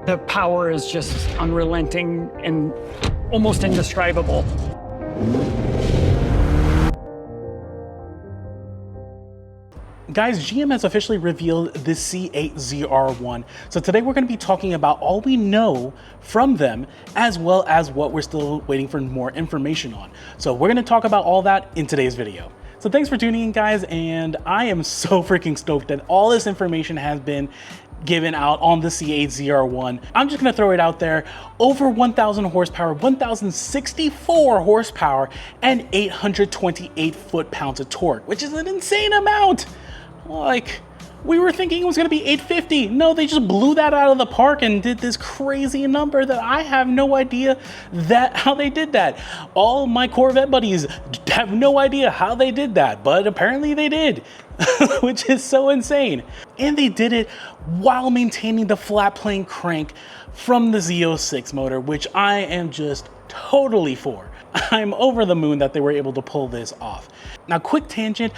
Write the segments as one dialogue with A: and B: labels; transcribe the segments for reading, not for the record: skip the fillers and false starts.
A: The power is just unrelenting and almost indescribable.
B: Guys, GM has officially revealed the C8 ZR1. So today we're going to be talking about all we know from them, as well as what we're still waiting for more information on. So we're going to talk about all that in today's video. So thanks for tuning in, guys, and I am so freaking stoked that all this information has been given out on the C8 ZR1. I'm just gonna throw it out there. Over 1,000 horsepower, 1,064 horsepower, and 828 foot-pounds of torque, which is an insane amount. Like, we were thinking it was gonna be 850. No, they just blew that out of the park and did this crazy number that I have no idea how they did that. All my Corvette buddies have no idea how they did that, but apparently they did, which is so insane. And they did it while maintaining the flat plane crank from the Z06 motor, which I am just totally for. I'm over the moon that they were able to pull this off. Now, quick tangent.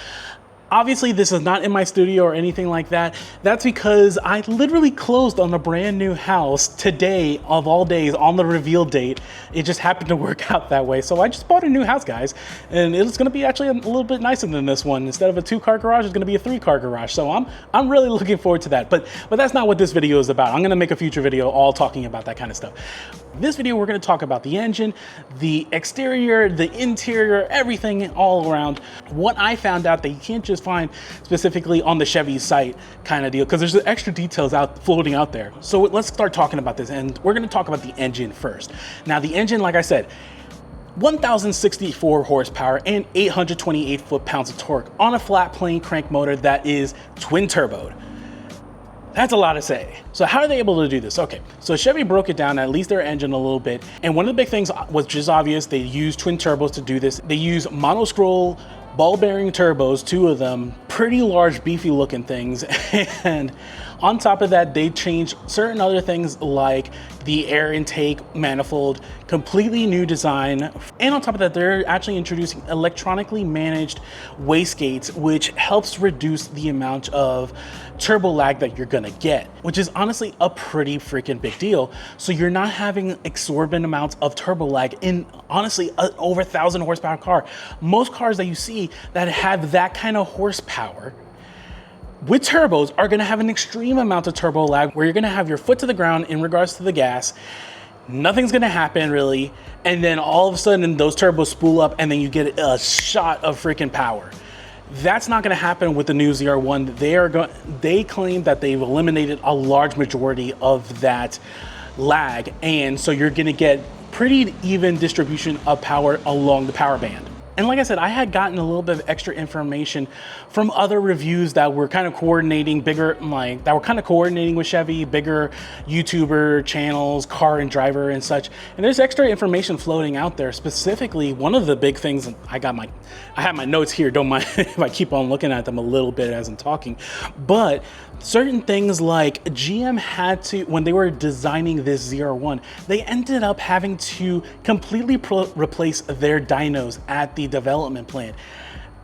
B: Obviously, this is not in my studio or anything like that. That's because I literally closed on a brand new house today, of all days, on the reveal date. It just happened to work out that way. So I just bought a new house, guys, and it's gonna be actually a little bit nicer than this one. Instead of a 2-car garage, it's gonna be a 3-car garage. So I'm really looking forward to that. But that's not what this video is about. I'm gonna make a future video all talking about that kind of stuff. This video, we're gonna talk about the engine, the exterior, the interior, everything all around. What I found out that you can't just find specifically on the Chevy site kind of deal, because there's extra details floating out there. So let's start talking about this, and we're gonna talk about the engine first. Now, the engine, like I said, 1,064 horsepower and 828 foot-pounds of torque on a flat plane crank motor that is twin turboed. That's a lot to say. So how are they able to do this? Okay, so Chevy broke it down, at least their engine, a little bit. And one of the big things was just obvious. They use twin turbos to do this. They use monoscroll ball bearing turbos, 2 of them, pretty large, beefy looking things. And on top of that, they changed certain other things like the air intake manifold, completely new design. And on top of that, they're actually introducing electronically managed wastegates, which helps reduce the amount of turbo lag that you're gonna get, which is honestly a pretty freaking big deal. So you're not having exorbitant amounts of turbo lag in, honestly, an over 1,000 horsepower car. Most cars that you see that have that kind of horsepower with turbos are gonna have an extreme amount of turbo lag, where you're gonna have your foot to the ground in regards to the gas. Nothing's gonna happen really. And then all of a sudden those turbos spool up and then you get a shot of freaking power. That's not gonna happen with the new ZR1. They claim that they've eliminated a large majority of that lag. And so you're gonna get pretty even distribution of power along the power band. And like I said, I had gotten a little bit of extra information from other reviews that were kind of coordinating with Chevy, bigger YouTuber channels, Car and Driver and such. And there's extra information floating out there. Specifically, one of the big things, I have my notes here, don't mind if I keep on looking at them a little bit as I'm talking, but certain things like GM had to, when they were designing this ZR1, they ended up having to completely replace their dynos at the development plant.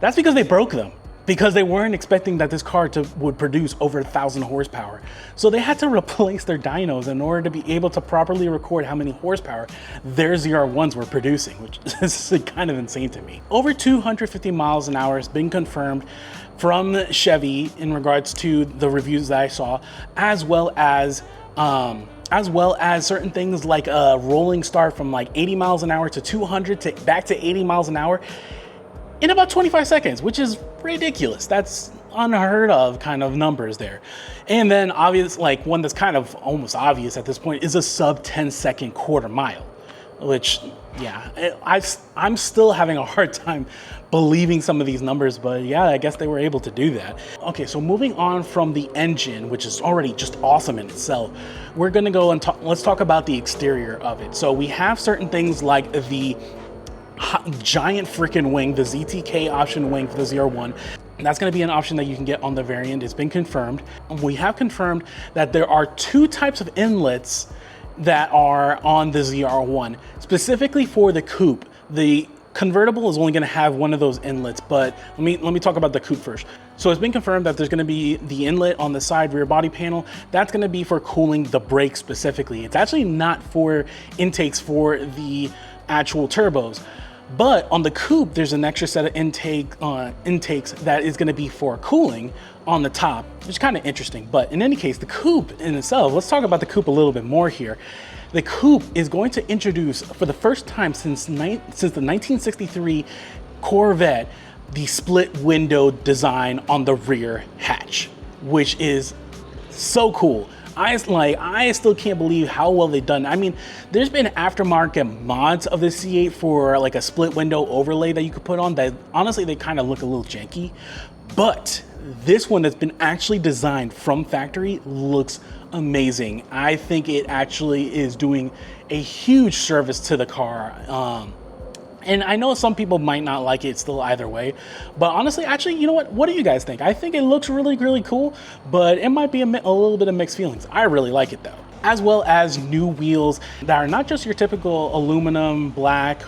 B: That's because they broke them, because they weren't expecting that this car would produce over 1,000 horsepower. So they had to replace their dynos in order to be able to properly record how many horsepower their ZR1s were producing, which is kind of insane to me. Over 250 miles an hour has been confirmed from Chevy in regards to the reviews that I saw, as well as certain things like a rolling start from like 80 miles an hour to 200 to back to 80 miles an hour in about 25 seconds, which is ridiculous. That's unheard of kind of numbers there. And then obvious, like one that's kind of almost obvious at this point, is a sub 10-second quarter mile, which, yeah, I'm still having a hard time believing some of these numbers, but yeah, I guess they were able to do that. Okay, so moving on from the engine, which is already just awesome in itself, we're gonna go and let's talk about the exterior of it. So we have certain things like the giant freaking wing, the ZTK option wing for the ZR1. That's going to be an option that you can get on the variant. It's been confirmed. We have confirmed that there are 2 types of inlets that are on the ZR1, specifically for the coupe. The convertible is only going to have one of those inlets, but let me talk about the coupe first. So it's been confirmed that there's going to be the inlet on the side rear body panel. That's going to be for cooling the brakes specifically. It's actually not for intakes for the actual turbos. But on the coupe, there's an extra set of intakes that is going to be for cooling on the top, which is kind of interesting. But in any case, the coupe in itself, let's talk about the coupe a little bit more here. The coupe is going to introduce, for the first time since the 1963 Corvette, the split window design on the rear hatch, which is so cool. I still can't believe how well they've done. I mean, there's been aftermarket mods of the C8 for like a split window overlay that you could put on that honestly, they kind of look a little janky, but this one that's been actually designed from factory looks amazing. I think it actually is doing a huge service to the car. And I know some people might not like it still either way, but honestly, actually, you know what do you guys think? I think it looks really, really cool, but it might be a little bit of mixed feelings. I really like it though. As well as new wheels that are not just your typical aluminum, black,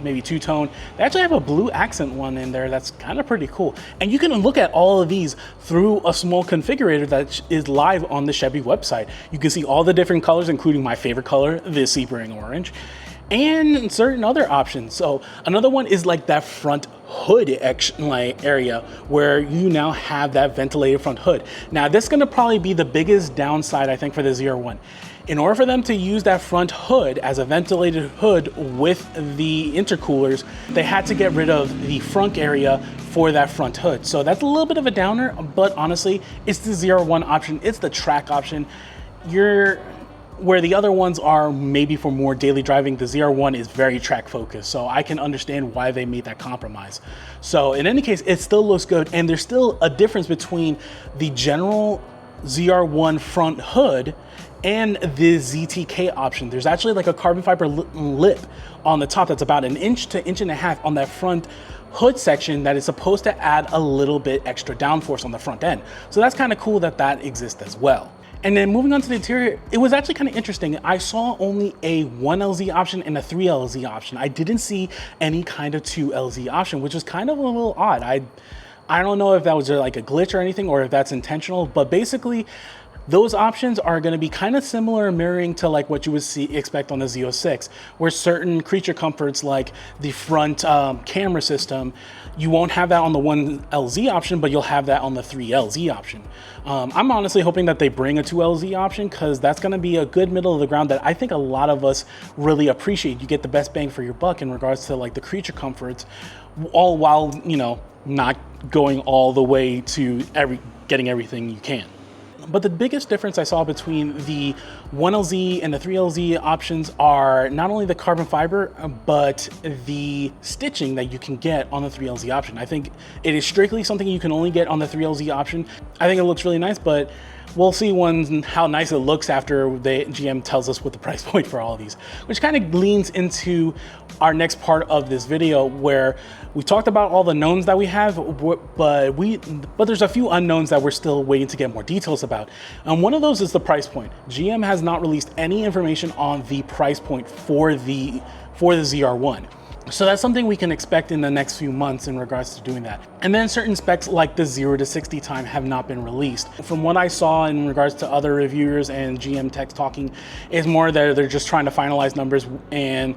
B: maybe two-tone. They actually have a blue accent one in there that's kind of pretty cool. And you can look at all of these through a small configurator that is live on the Chevy website. You can see all the different colors, including my favorite color, the Sebring orange, and certain other options. So another one is like that front hood area where you now have that ventilated front hood. Now this is going to probably be the biggest downside, I think, for the ZR1. In order for them to use that front hood as a ventilated hood with the intercoolers, they had to get rid of the frunk area for that front hood. So that's a little bit of a downer, but honestly, it's the ZR1 option. It's the track option. Where the other ones are maybe for more daily driving, the ZR1 is very track focused. So I can understand why they made that compromise. So in any case, it still looks good. And there's still a difference between the general ZR1 front hood and the ZTK option. There's actually like a carbon fiber lip on the top that's about an inch to inch and a half on that front hood section that is supposed to add a little bit extra downforce on the front end. So that's kind of cool that that exists as well. And then moving on to the interior, it was actually kind of interesting. I saw only a 1LZ option and a 3LZ option. I didn't see any kind of 2LZ option, which was kind of a little odd. I don't know if that was like a glitch or anything, or if that's intentional, but basically those options are going to be kind of similar, mirroring to like what you would expect on the Z06, where certain creature comforts like the front camera system, you won't have that on the 1LZ option, but you'll have that on the 3LZ option. I'm honestly hoping that they bring a 2LZ option, because that's going to be a good middle of the ground that I think a lot of us really appreciate. You get the best bang for your buck in regards to like the creature comforts, all while, you know, not going all the way to getting everything you can. But the biggest difference I saw between the 1LZ and the 3LZ options are not only the carbon fiber, but the stitching that you can get on the 3LZ option. I think it is strictly something you can only get on the 3LZ option. I think it looks really nice, but we'll see how nice it looks after GM tells us what the price point for all of these, which kind of leans into our next part of this video, where we talked about all the knowns that we have, but there's a few unknowns that we're still waiting to get more details about. And one of those is the price point. GM has not released any information on the price point for the ZR1. So that's something we can expect in the next few months in regards to doing that. And then certain specs like the 0 to 60 time have not been released. From what I saw in regards to other reviewers and GM techs talking, is more that they're just trying to finalize numbers and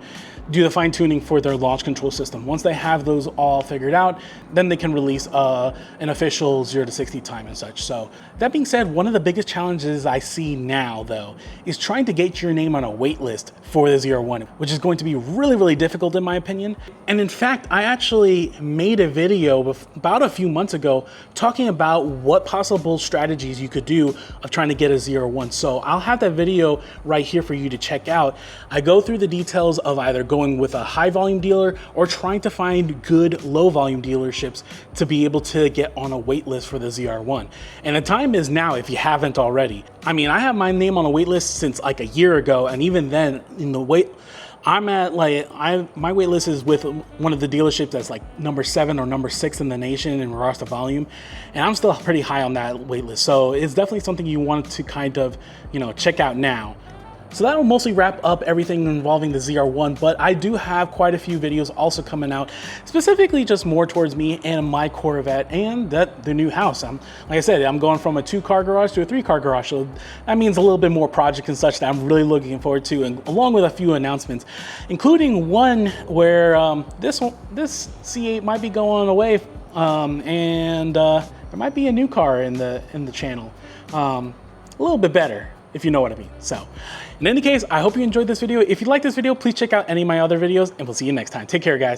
B: do the fine tuning for their launch control system. Once they have those all figured out, then they can release an official 0 to 60 time and such. So that being said, one of the biggest challenges I see now though, is trying to get your name on a wait list for the ZR1, which is going to be really, really difficult in my opinion. And in fact, I actually made a video about a few months ago talking about what possible strategies you could do of trying to get a ZR1. So I'll have that video right here for you to check out. I go through the details of either going with a high volume dealer or trying to find good low volume dealerships to be able to get on a wait list for the ZR1. And the time is now if you haven't already. I mean, I have my name on a wait list since like a year ago, and even then in the wait, I'm at like, my wait list is with one of the dealerships that's like number 7 or number 6 in the nation in regards to volume, and I'm still pretty high on that wait list. So it's definitely something you want to kind of, you know, check out now. So that will mostly wrap up everything involving the ZR1, but I do have quite a few videos also coming out, specifically just more towards me and my Corvette and the new house. Like I said, I'm going from a 2-car garage to a 3-car garage, so that means a little bit more projects and such that I'm really looking forward to, and along with a few announcements, including one where this C8 might be going away, and there might be a new car in the channel, a little bit better, if you know what I mean. So in any case, I hope you enjoyed this video. If you like this video, please check out any of my other videos, and we'll see you next time. Take care, guys.